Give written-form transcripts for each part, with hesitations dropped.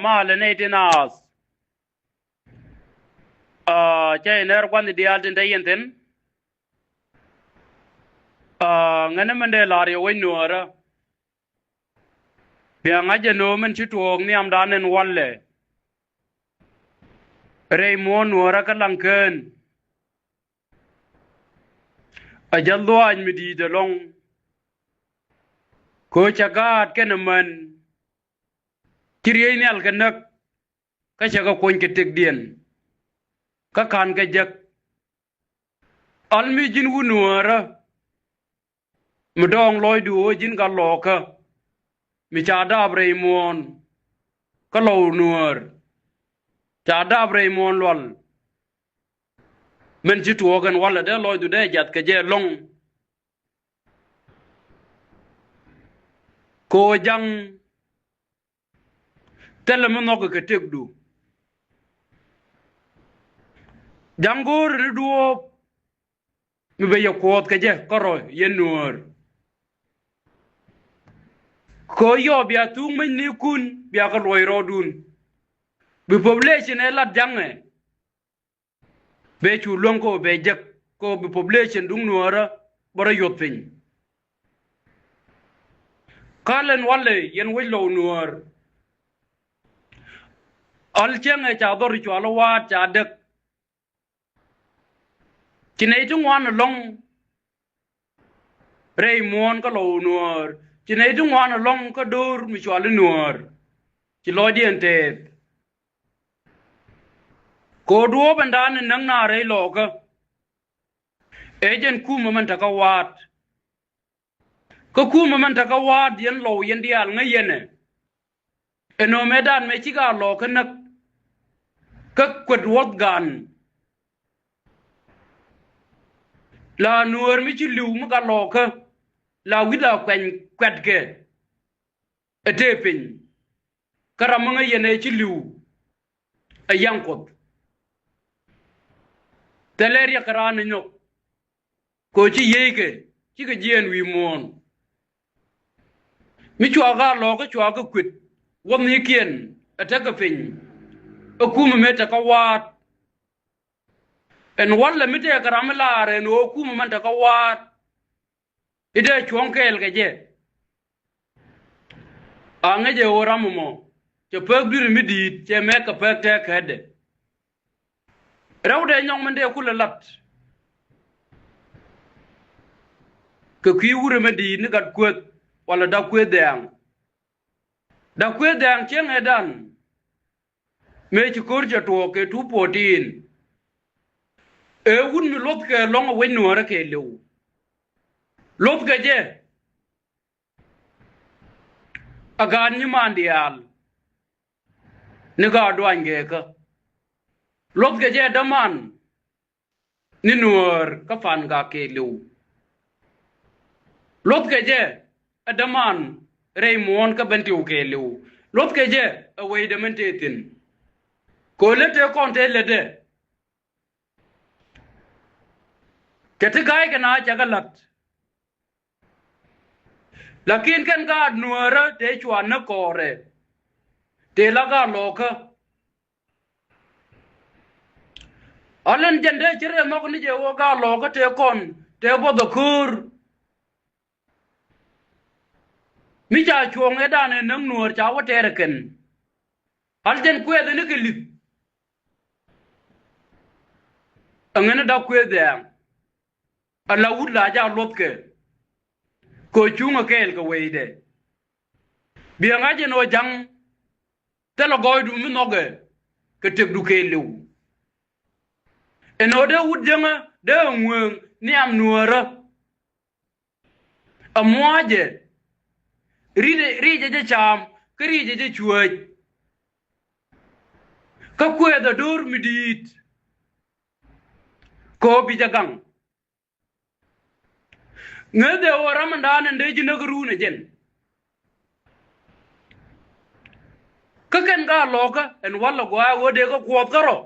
ma le ne tinas che ner kwan di altin te yenten ngane mende lari we nuara bia ngaje no men chituong ni am danen walle rei mo nuara ka langken ajallo an midi de long ko chagat kenaman kiriye ni alkanak ka chaga kon ke tek dien ka kan ka jak almi jin wunuara mudong loy du jin ka loka mi cha da bremon ka lo nuar cha da bremon lol men ji tuo gan wala de loy du de jat ka je long ko jang tel mo no ka tek du jangor duo mi be yakot ka je koro yen nuar ko yo bia tung men ni kun bia ka loy rodun bi population e lat jange be chu long ko be jak ko bi population dung nuara bara yot pin kalen walle yen we lo nuar al chenge cha dor chu ala wa cha dak chinai tung wan long rei mon ka lo nuar chinai tung wan long ka dur mi chu ala nuar chi lo dien te ko duo bandan nang na rei lo ka ejen ku man ta ka wat ko ku man ta ka wat yen lo yen dial ngayene eno medan me chi ga lo ka nak ka kwet wot gan la nuor mi chi liu ma ga lo ka la wida kwen kwet ke etepin karam ngayene chi liu ayankot teleria karana nyok ko chi yeke chi ga jien wi mon mi chwa ga lo ka chwa ka kwit won ni kien ataka pin akuma meta ka wat en walla mi te karam la re no akuma man ta ka wat ide chonkel ga je anga je oram mo che pek bir mi di che me ka pek te kede rawde nyong mende kula lat ke ki wure me di ni gat kwet wala da kwet dang chen edan me chi kurja to ke 214 e wun mi lot ke long we nuara ke lew lot ke je agan ni mandial ni ga dwange ka lot ke je daman ni nuar ka fan ga ke lew lot ke je adaman Raymond ka benti u ke lew lot ke je away de mentetin ko lete konte lede kete gai kana jagalat lakin kan ga nuara te chwan na kore te laga loka alen jende chire nok ni je wo ga loka te kon te bodo kur mi cha chuong edane nang nuar cha wo terken alten kwede ni kelit angena da kwede ala wudla ja lotke ko chunga kel ka weide bianga je no jang telo goydu mi noge ke tek du kelu eno de wudjanga de ngwen ni am nuara amwaje rije je cham krije je chuoj ka kweda dur midit ko bijagang ngede oram ndan nde jinagru ne jen ka ken ga loka en walla go wode ko kwot karo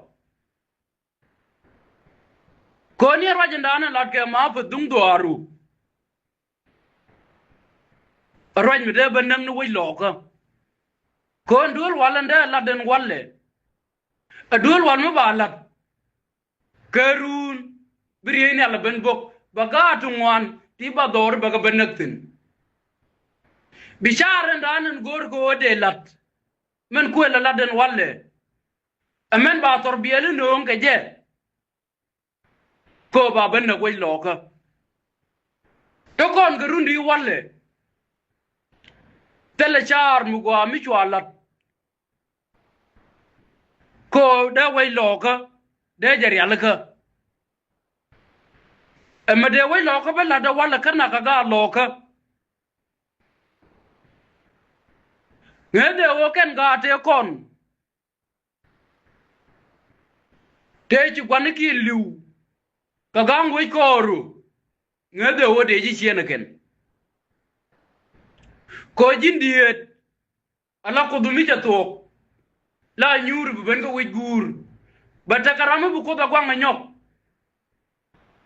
ko ni raje ndan lat ke ma fu dung do aru raj mi de banang no wi loka ko ndul walanda laden walle adul wal mu balat karun biriyeni ala ben bok baga tungwan ti ba dor baga benaktin bisharen danen gor ko de lat men ko la laden walle amen ba torbiyelu no ke je ko ba ben na koy loka to kon garundi walle tele char mu gwa mi chwalat ko da way loka de jari alaka amma de way loka balla da walla kana kaga loka ngede wo ken ga te kon te ci gwan ki liu kaga ngoy koru ngede wo de ji chena ken ko jindiet ala ko dumi ja tok la nyur bu ben ko wi gur batakarama bu ko ba gwanga nyok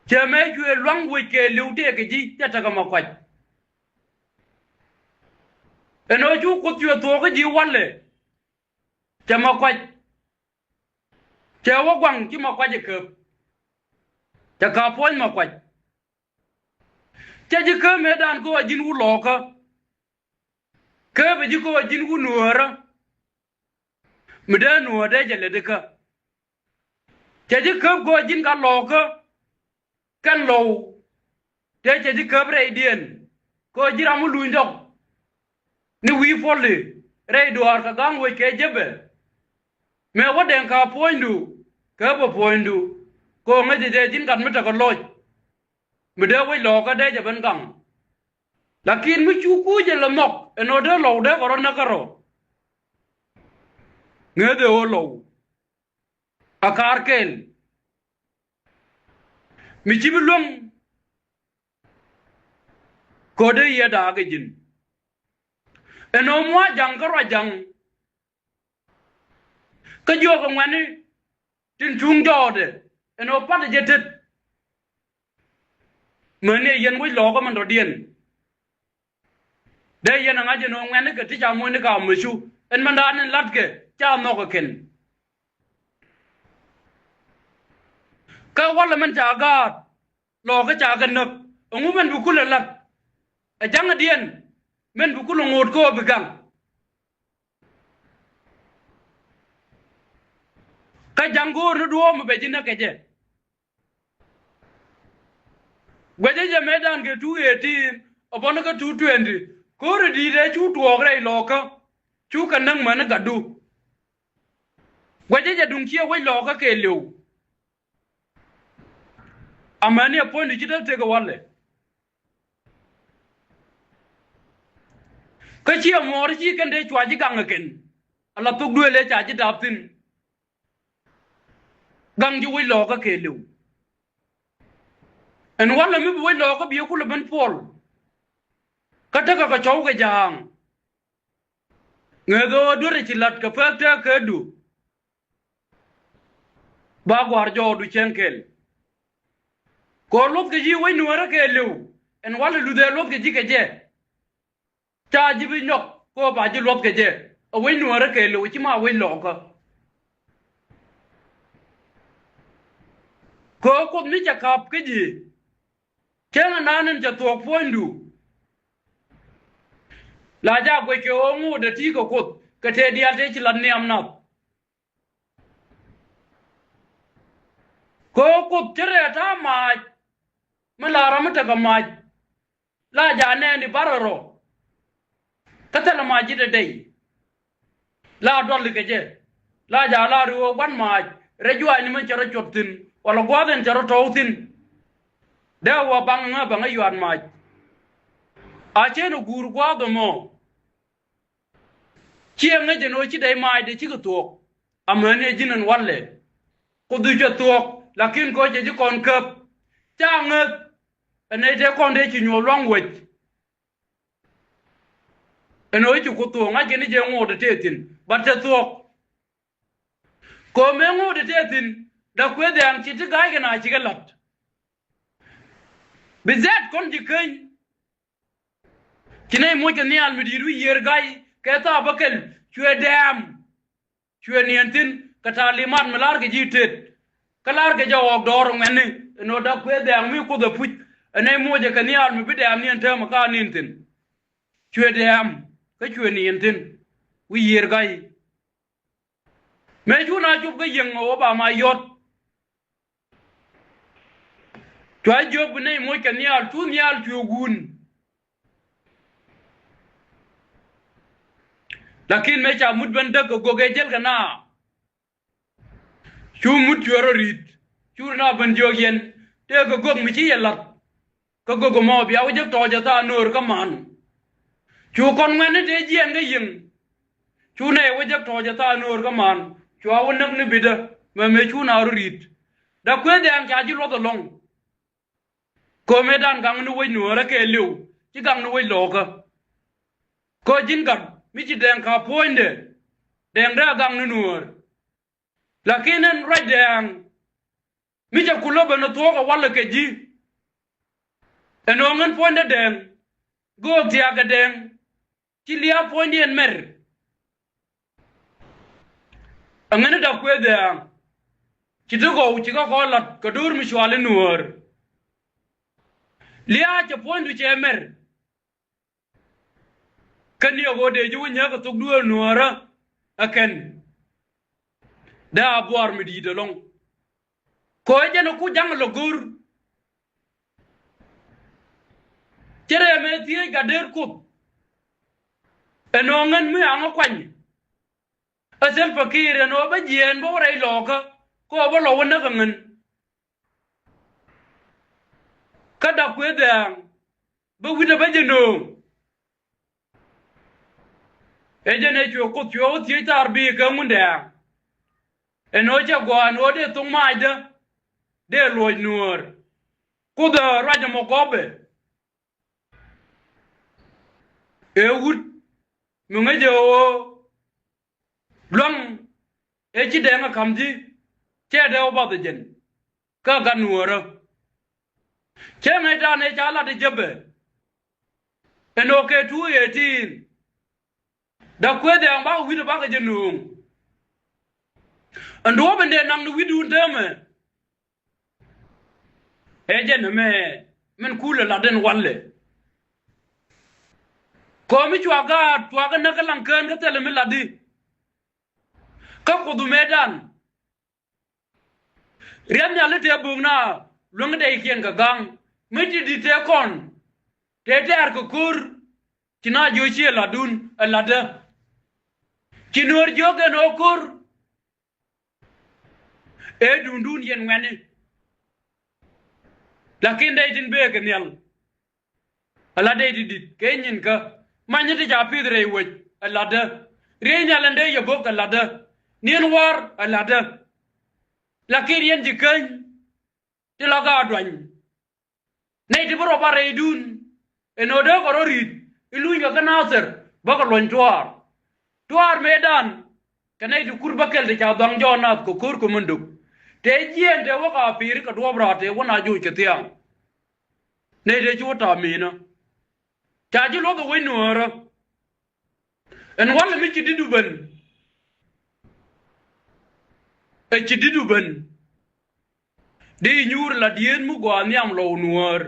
cheme jwe lwang wi ke liute ke ji tata ma kwaj eno ju ko tyo to ke ji walle chama kwaj chewo gwang ki ma kwaj ke ta ka pon ma kwaj che ji ke medan ko jin wu loka ke be ji ko jin wu nuora medan nuora de jele de ka che ji ke ko jin ka loka kan low te che ji ke bre dien ko jira mu lu ndok ni wi folle re doar ka gang we ke jebe me waden ka poindu ke bo poindu ko ngaje de jin kan meta ko loj me de we lo ka de je ben gang lakin mu chu ku je la mok eno de lo de ko na karo ngede o lo akar kel mi jibilong ko de ya da ga jin eno mo jang ko jang ka jo ko ngani tin chung jode eno pat je tet mene yen wi lo ko man do dien de yen nga je no ngani ka ti ja mo ni ka mu shu en man da nen lat ke cha no ko ken ka wala man cha ga lo ka cha ga nok ngu man bu kula lat a jang dien men bu kula ngot ko bigang ka jango ru do mo be jina ke je gwaje je medan ke 218 obon ka 220 ko ru di de chu to gre lo ka chu kan nang man ga du gwaje je dun kiye wai lo ka ke lew amani appoint digital te ga walle ka chi amor chi kan de chwa ji gang ken ala tuk du le cha ji dap tin gang ji wai lo ka ke lew en wala mi wai lo ka bi ku le ben pol ka ta ka chaw ga jang ngego du re chi lat ka fa ta ka du ba gwar jo du chenkel ko lot ke ji wai nuara ke lew en wala lu de lot ke ji ke je cha ji bi nyok ko ba ji lot ke je wai nuara ke lew chi ma wai lo ka ko mi cha kap ke ji kenga nanen ja to fondu la ja ko ke o mu de ti ko kot ke te dia te chi lan ne am na ko tere ta ma malara mata ga ma la ja ne ni bararo katala ma ji de dai la dol ke je la ja la ru ban ma rejuwa ni man chara chotin wala gwaden chara tawtin da wa banga banga yuan ma a che no gur gwado mo chienga je no chi dai mai de chi ko to amane jinan walle ko du je to lakin ko je kon kap chang ene de kon de chi nyo long wet eno chi ko to nga je ni je ngo de tetin batte to ko me ngo de tetin da kwe de am chi ti ga na chi galat bizat kon ji kany kinay mo ke ni al midiru yer gai keta bakel chwe dam chwe nientin katalimat melar ke jitet kalar ke jawok dor ngene no da kwe dam mi ku da puch ene moje kanial mi bidam nien tema ka nintin chwe dam ka chwe nientin wi yer gai me juna chup ga yeng o ba ma yot twa job ne mo kanial tu nial chugun lakin me cha mut ben dak go ge jel kana chu mut yoro rit chu na ben jogen te go gog mi chi yelat ko go mo biaw je to ja ta nur ka man chu kon ngene te jien ga yin chu ne wo je to ja ta nur ka man chu awu nak ni bida me chu na rit da kwe de am cha ji lo do long ko me dan gang nu we nu ra ke liu chi gang nu we lo ka ko jin gan mi ci den ka poinde den da gang nuor lakinen rajang mi ja kulo bano to ka wala ke ji eno ngan poinde den go dia ga den ci liya poinde en mer angana da kwe de ci dugo ci ko lat ka dur mi shwale nuor liya ci poinde ci mer kan yo gode ju nya ka tuk duol nuara akan da boar mi di de long ko je no ku jang lo gur tere me tie ga der ku eno ngan mi ang kwan asel fakir no ba jien bo rai lo ka ko ba lo na ka ngan ka da ku de ba wi da ba je no ejene chu ku chu ti tar bi ka mun de eno cha gwa no de tung mai de lo nuor ku da raja mo gobe e wut mu nge jo long e chi de nga kam ji che de o ba de jen ka ga nuor che me da ne cha la de jebe eno ke tu ye tin da kwe de ba wi de ba ga jenung ando ben de nam wi du ndeme e jen me men kula la den walle ko mi chwa ga na ka lan kan ka tele mi ladi ka ko du medan riam ya le te bung na long de kien ka gang mi di te kon te ar ko kur kina jo chi la dun la de kinor joge no kur e dundun yen ngane lakin dai tin be ke nyal ala dai didit ke nyin ka manyete ja pidre we ala de re nyal nde ye bok ala de nien war ala de lakin yen jikan ti la ga dwan nei ti bro bare dun eno de ko rit ilu nga kanaser baka lon tuar medan kanai du kurbakel de cha dang jona ko kur ko mundu te jien de waka pir ka dobra te wona ju chetia nei de chuta mina cha ji lo do winora en wala mi ci didu ben e ci didu ben de nyur la dien mu go nyam lo nuor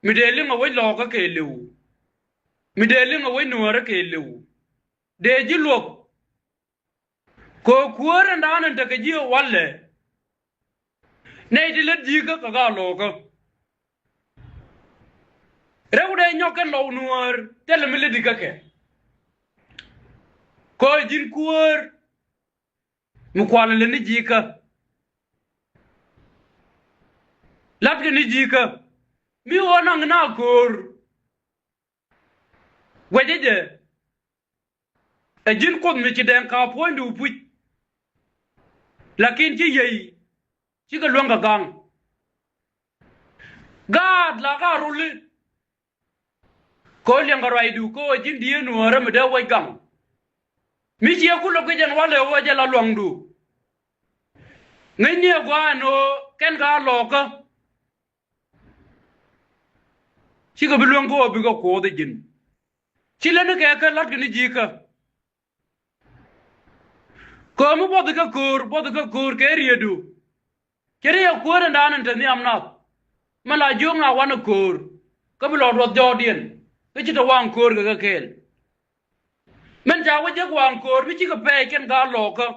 mi de linga we lo ka ke lew mi de linga we nuor ke lew de ji lo ko kuore ndanan daga ji walle nei de le ji ka ga lo ka rewde nyoken lo nuor tele mi le diga ke ko jin kuor mu kwala le ni ji ka lat ke ni ji ka mi wona ngna kor wejeje e jin ko mi ci den ka poindu pu lakin ci yei ci ga longa gang gad la ga ruli ko lenga raidu ko jin die no ra me da way gang mi ci ku lo ke jan wala wo jala longdu ngani gwa no ken ga loka ci ga bilong ko bi ko de jin chilene ke lat gni jika ko mu bod ka kur ke riedu kere ya kur ndanan tan ni amnat mala jonga wana kur ka bilo rot jodien ke chita wang kur ka kel men ja waje wang kur bi chi ka pe ken ga lo ka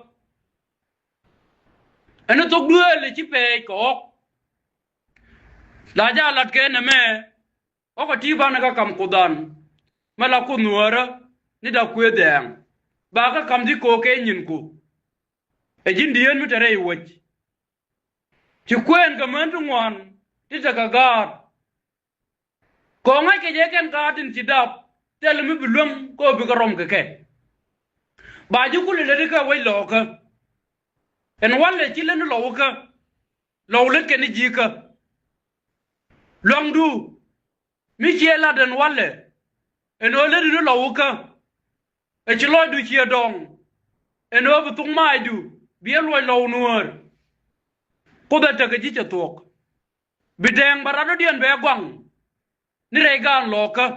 eno tok duel chi pe ko la ja lat ke na me o ko ti bana ka kam kudan mala ku nuara ni da ku edeng ba ka kam di ko ke nyin ku e jin dien mi tere woj ti kwen ka man tu ngwan ti ta ka gar ko ngai ke je ken ka tin ti dap tel mi bulum ko bi ka rom ke ba ju ku le ka wai lo ka en walle ti le no lo ka lo le ke ni ji ka long du mi che la den walle en o le no lo ka e ti lo du chi dong en o bu tung mai du bi lo lo nuor ko da ta ke ji cha tok bideng barado dien be gwang ni re gan lo ka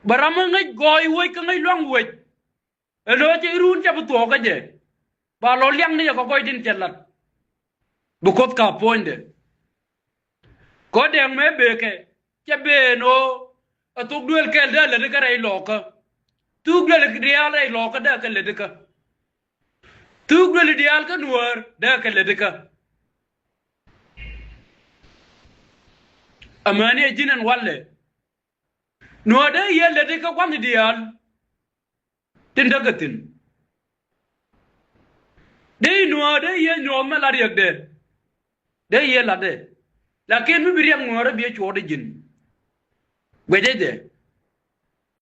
baram ngai goy woi ka ngai long woi eno che run cha bu to ka je ba lo liang ni ko goy din chelat bu kot ka poinde ko deng me be ke che be no tu duel ke de le ka re lo ka tu duel ke dia re lo ka da ka le de ka tu duel dial ka nuor da ka le de ka amani jinen walle no de ye le de ka kwam dial tin dagatin de no de ye no ma la riek de ye la de lakin mi biriam ngora bi cho de jin gwede de